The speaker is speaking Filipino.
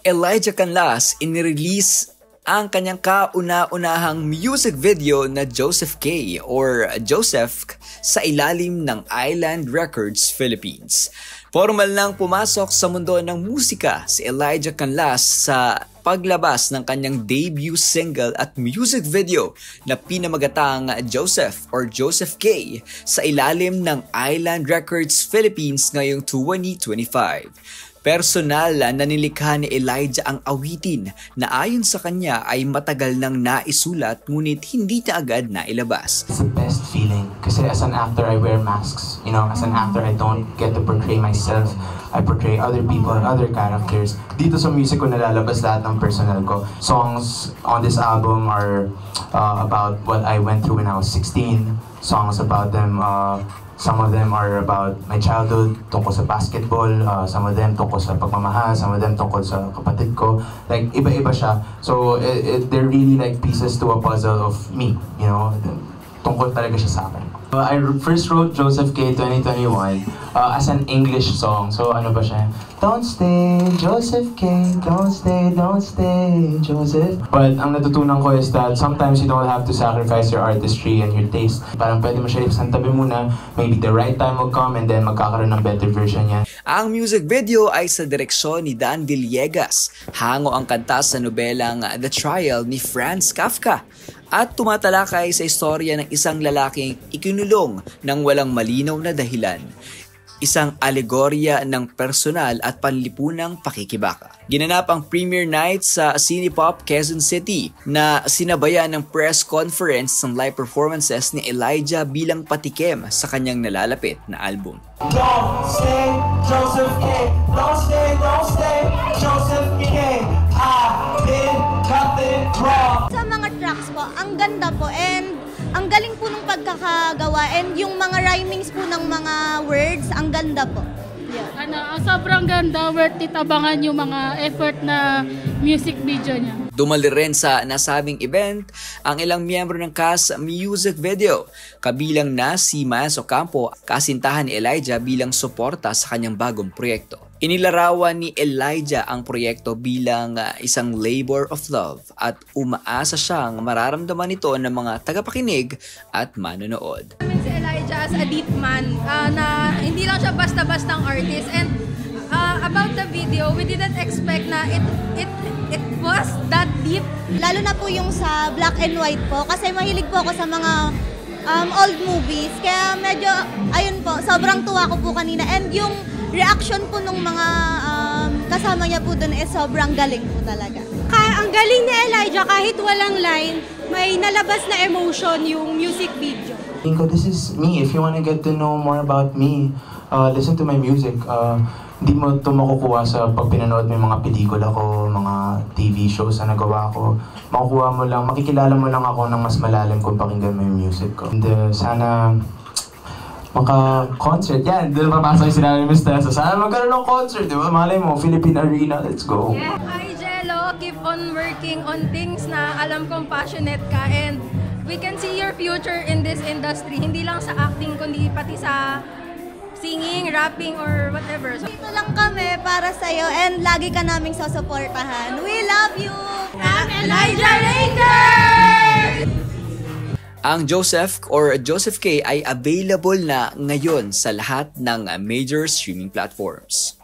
Elijah Canlas inirelease ang kanyang kauna-unahang music video na Joseph K or Joseph sa ilalim ng Island Records Philippines. Formal nang pumasok sa mundo ng musika si Elijah Canlas sa paglabas ng kanyang debut single at music video na pinamagatang Joseph or Joseph K sa ilalim ng Island Records Philippines ngayong 2025. Personal na nilikha ni Elijah ang awitin na ayon sa kanya ay matagal nang naisulat ngunit hindi na agad nailabas. It's the best feeling kasi as an actor I wear masks. You know, as an actor I don't get to portray myself. I portray other people and other characters. Dito sa music ko nalalabas lahat ng personal ko. Songs on this album are about what I went through when I was 16. Songs about them some of them are about my childhood, tungkol sa basketball, some of them tungkol sa pagmamahal, some of them tungkol sa kapatid ko. Like, iba-iba siya. So, they're really like pieces to a puzzle of me, you know? Tungkol talaga siya sa akin. I first wrote Joseph K 2021 as an English song. So, ano ba siya? Don't stay, Joseph K. Don't stay, Joseph. But ang natutunan ko is that sometimes you don't have to sacrifice your artistry and your taste. Parang pwede mo siya isantabi muna. Maybe the right time will come and then magkakaroon ng better version niya. Ang music video ay sa direksyon ni Dan Villegas. Hango ang kanta sa nobelang The Trial ni Franz Kafka. At tumatalakay sa istorya ng isang lalaking ikinulong ng walang malinaw na dahilan. Isang alegorya ng personal at panlipunang pakikibaka. Ginanap ang premiere night sa Cinepop Quezon City na sinabayan ng press conference ng live performances ni Elijah bilang patikim sa kanyang nalalapit na album. Don't stay, Joseph K. Don't stay, Joseph K. I've been nothing wrong. Sa mga tracks po, ang ganda po and ang galing po ng pagkakagawa and yung mga rhymings po ng mga words, ang ganda po. Yeah. Sobrang ganda, worth it abangan yung mga effort na music video niya. Dumali rin sa nasabing event ang ilang miyembro ng cast music video, kabilang na si Miles Ocampo, kasintahan ni Elijah bilang suporta sa kanyang bagong proyekto. Inilarawan ni Elijah ang proyekto bilang isang labor of love at umaasa siyang mararamdaman ito ng mga tagapakinig at manonood. Si Elijah as a deep man, na hindi lang siya basta-bastang artist, and about the video, we didn't expect na it was that deep. Lalo na po yung sa black and white po kasi mahilig po ako sa mga old movies. Kaya medyo, ayun po, sobrang tuwa ko po kanina. And yung reaction po ng mga kasama niya po dun is sobrang galing po talaga. Ang galing ni Elijah, kahit walang line, may nalabas na emotion yung music video. This is me. If you want to get to know more about me, listen to my music. Hindi mo ito makukuha sa pag pinanood mo yung mga pelikula ko, mga TV shows na nagawa ko. Makukuha mo lang, makikilala mo lang ako ng mas malalim kung pakinggan mo yung music ko. And sana maka-concert. Yan, doon papasok yung sinabi ni Miss Tessa. Sana magkaroon ng concert, di ba? Malay mo, Philippine Arena, let's go. Yeah. Hi, Jello. Keep on working on things na alam kong passionate ka, and we can see your future in this industry. Hindi lang sa acting, kundi pati sa singing, rapping, or whatever. So, dito lang kami para sa'yo and lagi ka naming susuportahan. We love you! I'm Elijah Ranger! Ang Joseph or Joseph K ay available na ngayon sa lahat ng major streaming platforms.